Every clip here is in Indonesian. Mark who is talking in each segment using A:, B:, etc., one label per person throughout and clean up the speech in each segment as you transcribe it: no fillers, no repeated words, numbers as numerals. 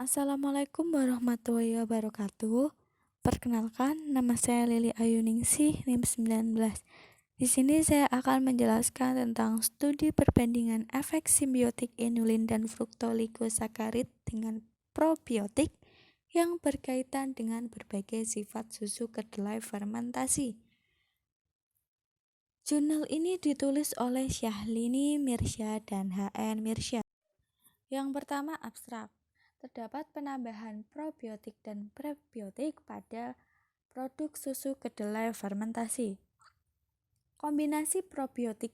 A: Assalamualaikum warahmatullahi wabarakatuh. Perkenalkan, nama saya Lili Ayuningsih, NIM 19. Di sini saya akan menjelaskan tentang studi perbandingan efek simbiotik inulin dan fruktoligosakarid dengan probiotik yang berkaitan dengan berbagai sifat susu kedelai fermentasi. Jurnal ini ditulis oleh Syahlini Mirsya dan H.N. Mirsya. Yang pertama, abstrak. Terdapat penambahan probiotik dan prebiotik pada produk susu kedelai fermentasi. Kombinasi probiotik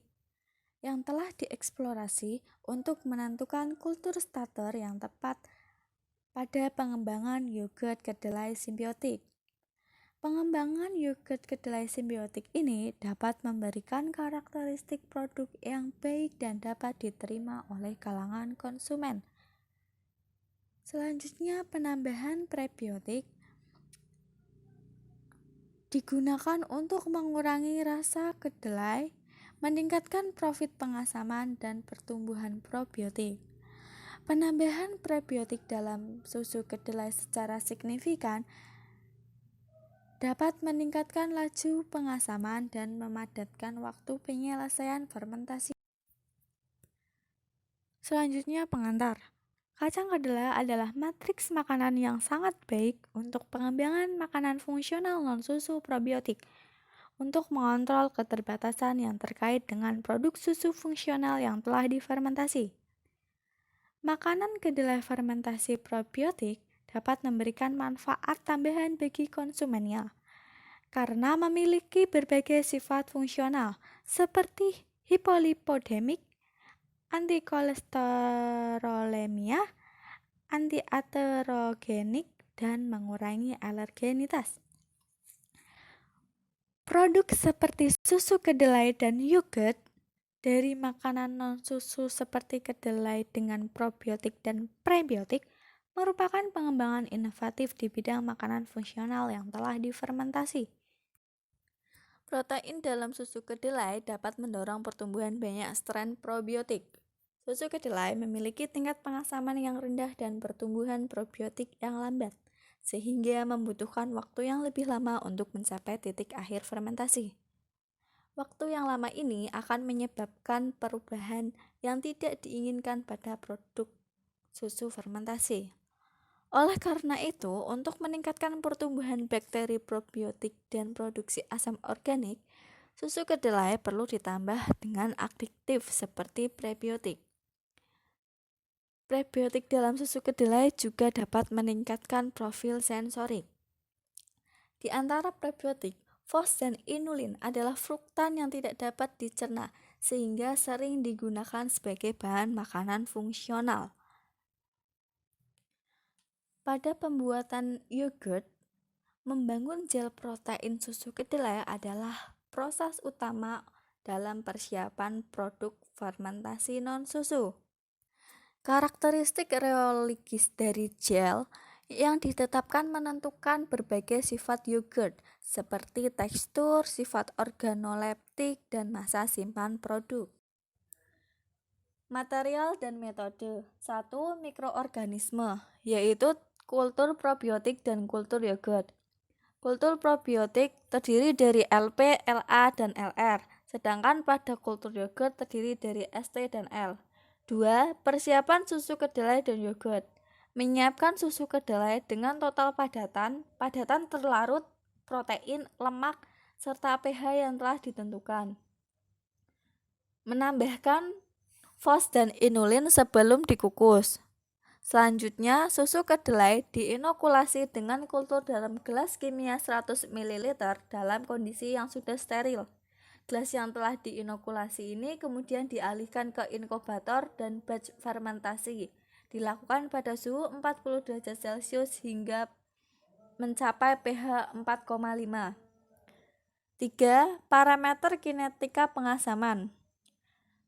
A: yang telah dieksplorasi untuk menentukan kultur starter yang tepat pada pengembangan yogurt kedelai simbiotik. Pengembangan yogurt kedelai simbiotik ini dapat memberikan karakteristik produk yang baik dan dapat diterima oleh kalangan konsumen. Selanjutnya, penambahan prebiotik digunakan untuk mengurangi rasa kedelai, meningkatkan profit pengasaman dan pertumbuhan probiotik. Penambahan prebiotik dalam susu kedelai secara signifikan dapat meningkatkan laju pengasaman dan memadatkan waktu penyelesaian fermentasi. Selanjutnya, pengantar. Kacang kedelai adalah matriks makanan yang sangat baik untuk pengembangan makanan fungsional non-susu probiotik untuk mengontrol keterbatasan yang terkait dengan produk susu fungsional yang telah difermentasi. Makanan kedelai fermentasi probiotik dapat memberikan manfaat tambahan bagi konsumennya karena memiliki berbagai sifat fungsional seperti hipolipidemik, antikolesterolemia, antiaterogenik, dan mengurangi alergenitas. Produk seperti susu kedelai dan yogurt dari makanan non-susu seperti kedelai dengan probiotik dan prebiotik merupakan pengembangan inovatif di bidang makanan fungsional yang telah difermentasi. Protein dalam susu kedelai dapat mendorong pertumbuhan banyak strain probiotik. Susu kedelai memiliki tingkat pengasaman yang rendah dan pertumbuhan probiotik yang lambat, sehingga membutuhkan waktu yang lebih lama untuk mencapai titik akhir fermentasi. Waktu yang lama ini akan menyebabkan perubahan yang tidak diinginkan pada produk susu fermentasi. Oleh karena itu, untuk meningkatkan pertumbuhan bakteri probiotik dan produksi asam organik, susu kedelai perlu ditambah dengan adiktif seperti prebiotik. Prebiotik dalam susu kedelai juga dapat meningkatkan profil sensorik. Di antara prebiotik, fos dan inulin adalah fruktan yang tidak dapat dicerna, sehingga sering digunakan sebagai bahan makanan fungsional. Pada pembuatan yogurt, membangun gel protein susu kedelai adalah proses utama dalam persiapan produk fermentasi non-susu. Karakteristik reologis dari gel yang ditetapkan menentukan berbagai sifat yogurt seperti tekstur, sifat organoleptik, dan masa simpan produk. Material dan metode. 1. Mikroorganisme, yaitu kultur probiotik dan kultur yogurt. Kultur probiotik terdiri dari LP, LA, dan LR, sedangkan pada kultur yogurt terdiri dari ST dan L. 2. Persiapan susu kedelai dan yogurt. Menyiapkan susu kedelai dengan total padatan terlarut, protein, lemak, serta pH yang telah ditentukan. Menambahkan fos dan inulin sebelum dikukus. Selanjutnya, susu kedelai diinokulasi dengan kultur dalam gelas kimia 100 ml dalam kondisi yang sudah steril. Gelas yang telah diinokulasi ini kemudian dialihkan ke inkubator dan batch fermentasi. Dilakukan pada suhu 40 derajat Celcius hingga mencapai pH 4,5. 3. Parameter kinetika pengasaman.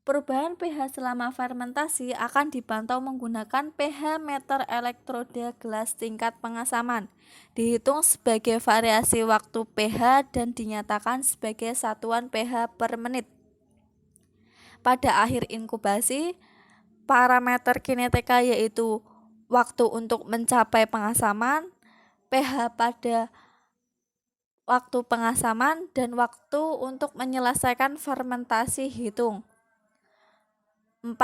A: Perubahan pH selama fermentasi akan dipantau menggunakan pH meter elektroda gelas tingkat pengasaman, dihitung sebagai variasi waktu pH dan dinyatakan sebagai satuan pH per menit. Pada akhir inkubasi, parameter kinetika yaitu waktu untuk mencapai pengasaman, pH pada waktu pengasaman, dan waktu untuk menyelesaikan fermentasi hitung. 4.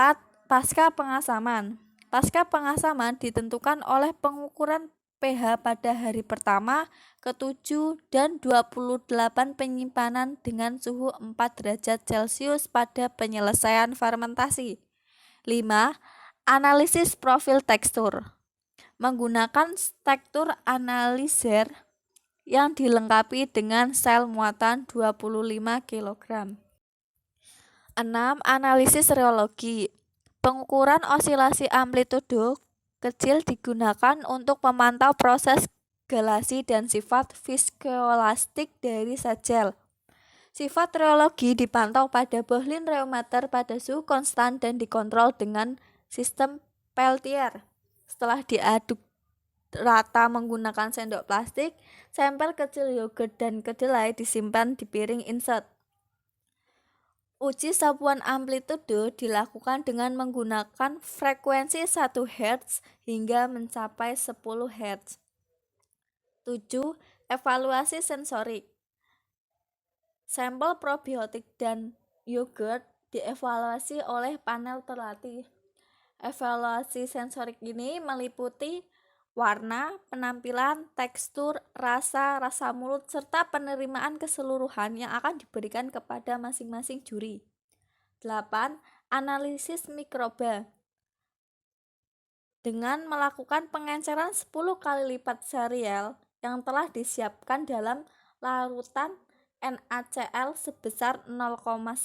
A: Pasca pengasaman. Pasca pengasaman ditentukan oleh pengukuran pH pada hari pertama, ke-7, dan 28 penyimpanan dengan suhu 4 derajat Celcius pada penyelesaian fermentasi. 5. Analisis profil tekstur. Menggunakan tekstur analyzer yang dilengkapi dengan sel muatan 25 kg. 6. Analisis reologi. Pengukuran osilasi amplitudo kecil digunakan untuk memantau proses gelasi dan sifat viskoelastik dari zat gel. Sifat reologi dipantau pada Böhlin Rheometer pada suhu konstan dan dikontrol dengan sistem Peltier. Setelah diaduk rata menggunakan sendok plastik, sampel kecil yogurt dan kedelai disimpan di piring insert. Uji sapuan amplitudo dilakukan dengan menggunakan frekuensi 1 Hz hingga mencapai 10 Hz. 7. Evaluasi sensorik. Sampel probiotik dan yogurt dievaluasi oleh panel terlatih. Evaluasi sensorik ini meliputi warna, penampilan, tekstur, rasa mulut, serta penerimaan keseluruhan yang akan diberikan kepada masing-masing juri. 8. Analisis mikroba. Dengan melakukan pengenceran 10 kali lipat serial yang telah disiapkan dalam larutan NaCl sebesar 0,9%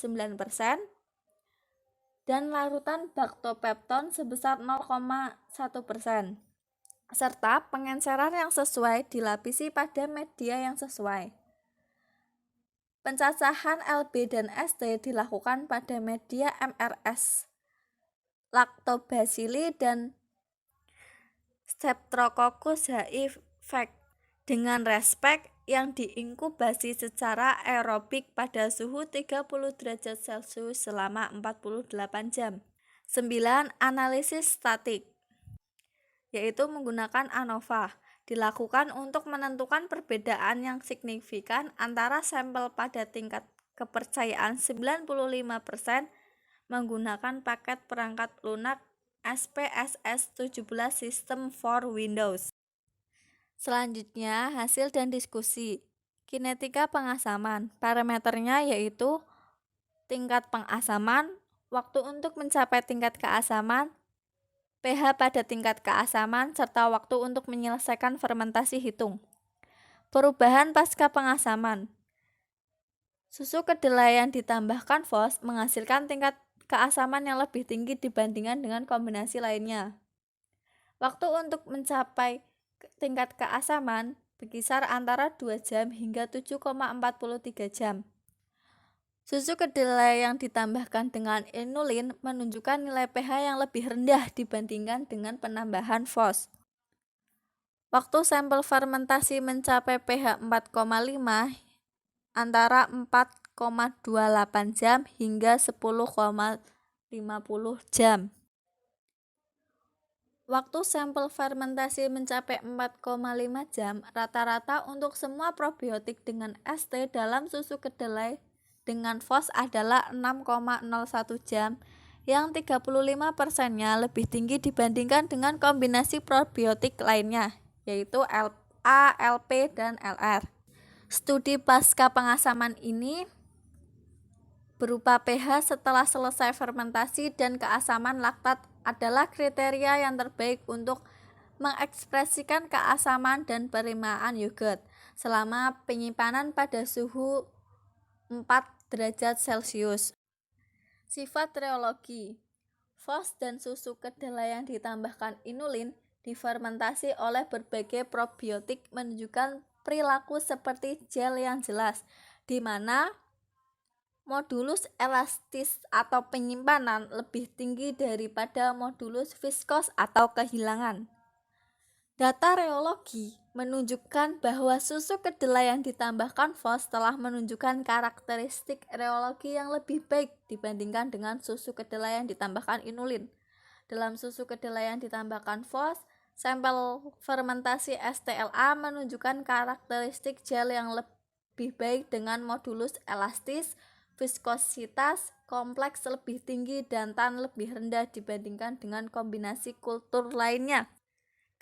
A: dan larutan baktopepton sebesar 0,1%. serta pengenceran yang sesuai dilapisi pada media yang sesuai. Pencacahan LB dan ST dilakukan pada media MRS, Lactobacilli dan Streptococcus hiv dengan respek yang diinkubasi secara aerobik pada suhu 30 derajat Celcius selama 48 jam. 9. Analisis statik, yaitu menggunakan ANOVA, dilakukan untuk menentukan perbedaan yang signifikan antara sampel pada tingkat kepercayaan 95% menggunakan paket perangkat lunak SPSS 17 System for Windows. Selanjutnya, hasil dan diskusi. Kinetika pengasaman. Parameternya yaitu tingkat pengasaman, waktu untuk mencapai tingkat keasaman, pH pada tingkat keasaman, serta waktu untuk menyelesaikan fermentasi hitung. Perubahan pasca pengasaman. Susu kedelai yang ditambahkan FOS menghasilkan tingkat keasaman yang lebih tinggi dibandingkan dengan kombinasi lainnya. Waktu untuk mencapai tingkat keasaman berkisar antara 2 jam hingga 7,43 jam. Susu kedelai yang ditambahkan dengan inulin menunjukkan nilai pH yang lebih rendah dibandingkan dengan penambahan FOS. Waktu sampel fermentasi mencapai pH 4,5 antara 4,28 jam hingga 10,50 jam. Waktu sampel fermentasi mencapai 4,5 jam rata-rata untuk semua probiotik dengan ST dalam susu kedelai dengan FOS adalah 6,01 jam, yang 35%-nya lebih tinggi dibandingkan dengan kombinasi probiotik lainnya, yaitu A, LP, dan LR. Studi pasca pengasaman ini berupa pH setelah selesai fermentasi dan keasaman laktat adalah kriteria yang terbaik untuk mengekspresikan keasaman dan penerimaan yogurt selama penyimpanan pada suhu 4 derajat Celcius. Sifat reologi. FOS dan susu kedelai yang ditambahkan inulin difermentasi oleh berbagai probiotik menunjukkan perilaku seperti gel yang jelas, di mana modulus elastis atau penyimpanan lebih tinggi daripada modulus viskos atau kehilangan. Data reologi menunjukkan bahwa susu kedelai yang ditambahkan FOS telah menunjukkan karakteristik reologi yang lebih baik dibandingkan dengan susu kedelai yang ditambahkan inulin. Dalam susu kedelai yang ditambahkan FOS, Sampel fermentasi STLA menunjukkan karakteristik gel yang lebih baik dengan modulus elastis, viskositas kompleks lebih tinggi, dan tan lebih rendah dibandingkan dengan kombinasi kultur lainnya.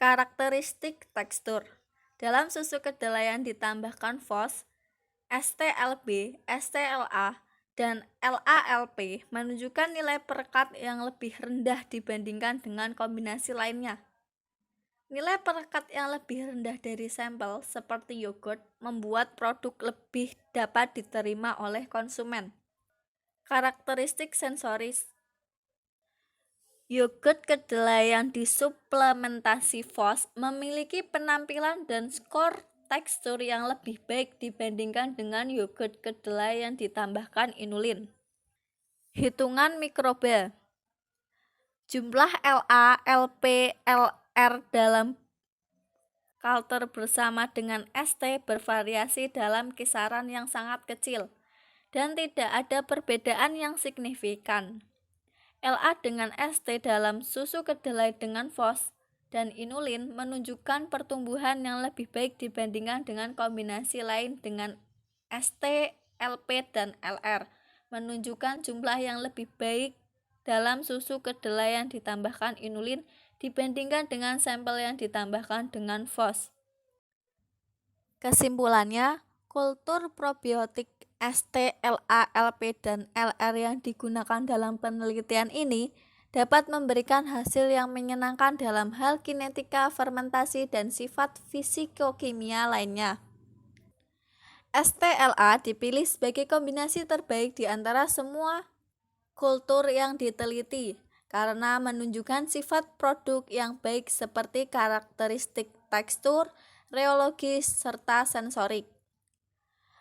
A: Karakteristik tekstur. Dalam susu kedelai yang ditambahkan FOS, STLB, STLA, dan LALP menunjukkan nilai perekat yang lebih rendah dibandingkan dengan kombinasi lainnya. Nilai perekat yang lebih rendah dari sampel seperti yogurt membuat produk lebih dapat diterima oleh konsumen. Karakteristik sensoris. Yogurt kedelai yang disuplementasi FOS memiliki penampilan dan skor tekstur yang lebih baik dibandingkan dengan yogurt kedelai yang ditambahkan inulin. Hitungan mikroba. Jumlah LA, LP, LR dalam culture bersama dengan ST bervariasi dalam kisaran yang sangat kecil dan tidak ada perbedaan yang signifikan. LA dengan ST dalam susu kedelai dengan FOS dan inulin menunjukkan pertumbuhan yang lebih baik dibandingkan dengan kombinasi lain dengan ST, LP, dan LR menunjukkan jumlah yang lebih baik dalam susu kedelai yang ditambahkan inulin dibandingkan dengan sampel yang ditambahkan dengan FOS. Kesimpulannya, kultur probiotik ST, LA, LP, dan LR yang digunakan dalam penelitian ini dapat memberikan hasil yang menyenangkan dalam hal kinetika, fermentasi, dan sifat fisikokimia lainnya. STLA dipilih sebagai kombinasi terbaik di antara semua kultur yang diteliti karena menunjukkan sifat produk yang baik seperti karakteristik tekstur, reologis, serta sensorik.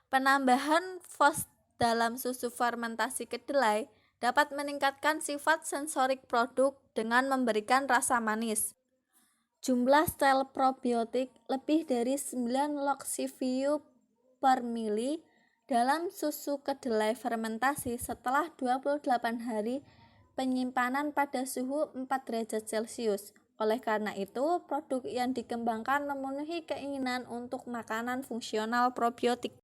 A: Penambahan FOS dalam susu fermentasi kedelai dapat meningkatkan sifat sensorik produk dengan memberikan rasa manis. Jumlah sel probiotik lebih dari 9 log/CFU per mili dalam susu kedelai fermentasi setelah 28 hari penyimpanan pada suhu 4 derajat Celcius. Oleh karena itu, produk yang dikembangkan memenuhi keinginan untuk makanan fungsional probiotik.